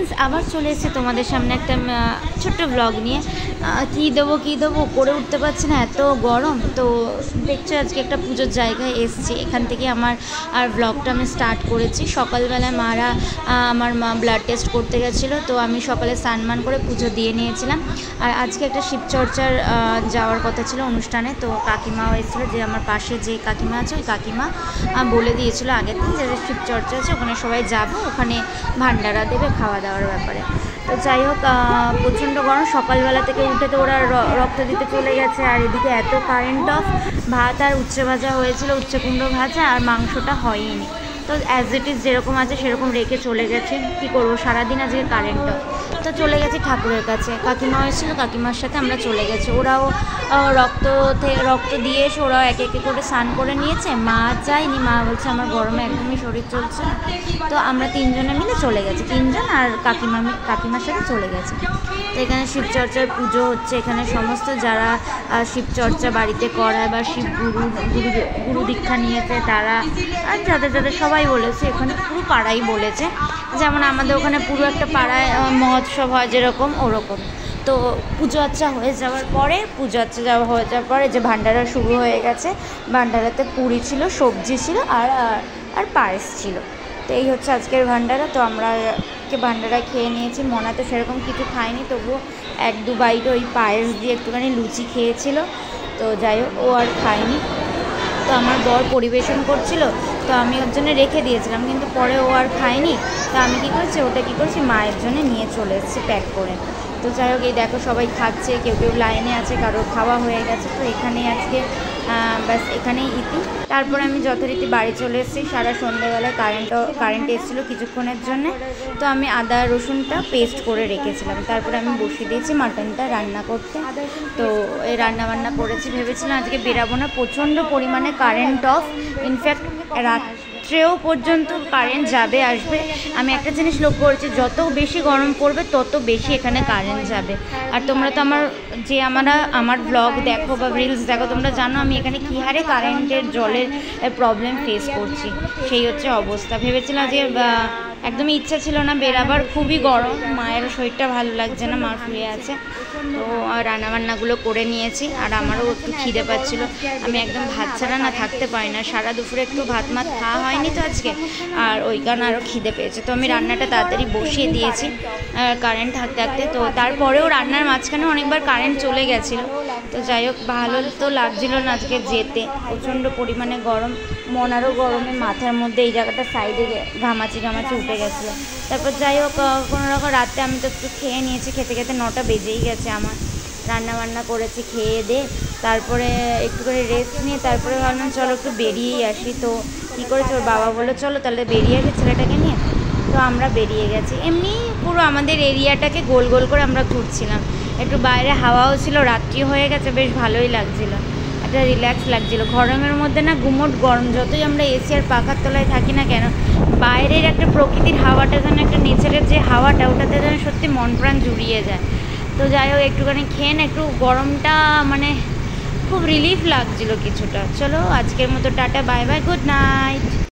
Friends, আবার চলে এসেছে তোমাদের সামনে একটা ছোট্ট ব্লগ নিয়ে। কী দেবো করে উঠতে পারছি না, এত গরম। তো দেখছো আজকে একটা পুজোর জায়গায় এসছি, এখান থেকে আমার ব্লগটা আমি স্টার্ট করেছি। সকালবেলায় আমার মা ব্লাড টেস্ট করতে গেছিলো, তো আমি সকালে স্নান করে পুজো দিয়ে নিয়েছিলাম। আর আজকে একটা শিবচর্চার যাওয়ার কথা ছিল অনুষ্ঠানে, তো কাকিমাও এসেছিলো, যে আমার পাশে যে কাকিমা আছে ওই কাকিমা বলে দিয়েছিলো আগের দিন যে শিবচর্চা আছে, ওখানে সবাই যাবো, ওখানে ভান্ডারা দেবে খাওয়া দাওয়ার ব্যাপারে। তো যাই হোক, প্রচণ্ড গরম, সকালবেলা থেকে উঠে তো ওরা রক্ত দিতে চলে গেছে। আর এদিকে এত কারেন্ট অফ, ভাত আর উচ্ছে ভাজা হয়েছিল, উচ্ছে কুমড়ো ভাজা, আর মাংসটা হয়নি। তো অ্যাজ ইট ইজ যেরকম আছে সেরকম রেখে চলে গেছে। কী করবো, সারাদিন আজকে কারেন্ট অফ। তো চলে গেছি ঠাকুরের কাছে, কাকিমা এসেছিলো, কাকিমার সাথে আমরা চলে গেছি। ওরাও রক্ত দিয়ে এসে ওরাও একে একে করে স্নান করে নিয়েছে। মা যায়নি, মা বলছে আমার গরমে একদমই শরীর চলছে না। তো আমরা তিনজনে মিলে চলে গেছি, তিনজন, আর কাকিমার সাথে চলে গেছি। তো এখানে শিবচর্চার পুজো হচ্ছে, এখানে সমস্ত যারা শিবচর্চা বাড়িতে করায় বা শিব গুরু দীক্ষা নিয়েছে তারা, আর যাদের সবাই বলেছে, এখানে পুরো পাড়াই বলেছে। যেমন আমাদের ওখানে পুরো একটা পাড়ায় মহোৎসব হয় যেরকম, ওরকম। তো পুজো আচ্চা হয়ে যাওয়ার পরে যে ভান্ডারা শুরু হয়ে গেছে। ভান্ডারাতে পুরি ছিল, সবজি ছিল, আর পায়েস ছিল। তো এই হচ্ছে আজকের ভান্ডারা। তো আমরা ভান্ডারা খেয়ে নিয়েছি। মনা তো সেরকম কিছু খায়নি, তবুও 1-2 বাইট ওই পায়েস দিয়ে একটুখানি লুচি খেয়েছিল। তো যাই হোক, ও আর খায়নি। তো আমার বর পরিবেশন করছিল, তো আমি ওর জন্য রেখে দিয়েছিলাম, কিন্তু পরে ও আর খায়নি। তো আমি কী করছি, মায়ের জন্য নিয়ে চলে এসেছি প্যাক করে। তো যাই হোক, এই দেখো সবাই খাচ্ছে, কেউ লাইনে আছে, কারোর খাওয়া হয়ে গেছে। তো এখানেই আজকে ব্যাস এখানেই ইতি। তারপরে আমি যথারীতি বাড়ি চলে এসেছি। সারা সন্ধ্যেবেলায় কারেন্ট এসেছিলো কিছুক্ষণের জন্য, তো আমি আদা রসুনটা পেস্ট করে রেখেছিলাম। তারপরে আমি বসিয়ে দিয়েছি মাটনটা রান্না করতে। তো এই রান্নাবান্না করেছি, ভেবেছিলাম আজকে বেরাবো না, প্রচণ্ড পরিমাণে কারেন্ট অফ। ইনফ্যাক্ট রাত্রেও পর্যন্ত কারেন্ট যাবে আসবে। আমি একটা জিনিস লক্ষ্য করেছি, যত বেশি গরম পড়বে তত বেশি এখানে কারেন্ট যাবে। আর তোমরা তো আমার ব্লগ দেখো বা রিলস দেখো, তোমরা জানো আমি এখানে কী হারে কারেন্টের জলের প্রবলেম ফেস করছি। সেই হচ্ছে অবস্থা। ভেবেছিলাম যে একদমই ইচ্ছা ছিল না বেরাবার, খুবই গরম, মায়েরও শরীরটা ভালো লাগছে না, মা শুয়ে আছে। তো রান্নাবান্নাগুলো করে নিয়েছি, আর আমারও একটু খিদে পাচ্ছিল। আমি একদম ভাত ছাড়া না থাকতে পারি না, সারা দুপুরে একটু ভাত খাওয়া হয়নি তো আজকে, আর ওই কারণে আরও খিদে পেয়েছে। তো আমি রান্নাটা তাড়াতাড়ি বসিয়ে দিয়েছি কারেন্ট থাকতে। তো তারপরেও রান্নার মাঝখানে অনেকবার কারেন্ট চলে গেছিলো। তো যাই হোক, ভালো তো লাগছিল না আজকে যেতে, প্রচণ্ড পরিমাণে গরম। মনারও গরমে মাথার মধ্যে এই জায়গাটা সাইডে ঘামাচি উঠে গেছিলো। তারপর যাই হোক, কোনোরকম রাতে আমি তো একটু খেয়ে নিয়েছি, খেতে 9টা বেজেই গেছে আমার। রান্নাবান্না করেছি, খেয়ে তারপরে একটু করে রেস্ট নিয়ে তারপরে ভাবলাম চলো একটু বেরিয়েই আসি। তো কী করেছে, ওর বাবা বললো চলো তাহলে বেরিয়ে আসি ছেলেটাকে নিয়ে। তো আমরা বেরিয়ে গেছি। এমনি পুরো আমাদের এরিয়াটাকে গোল করে আমরা ঘুরছিলাম। একটু বাইরে হাওয়াও ছিল, রাত্রি হয়ে গেছে, বেশ ভালোই লাগছিলো, একটা রিল্যাক্স লাগছিলো। গরমের মধ্যে না গুমোট গরম, যতই আমরা এসি আর পাখার তলায় থাকি না কেন, বাইরের একটা প্রকৃতির হাওয়াটা যেন, একটা নেচারের যে হাওয়াটা, ওটাতে যেন সত্যি মন প্রাণ জুড়িয়ে যায়। তো যাই হোক, একটুখানি খেয়ে না একটু গরমটা মানে খুব রিলিফ লাগছিলো কিছুটা। চলো আজকের মতো tata, bye bye, good night.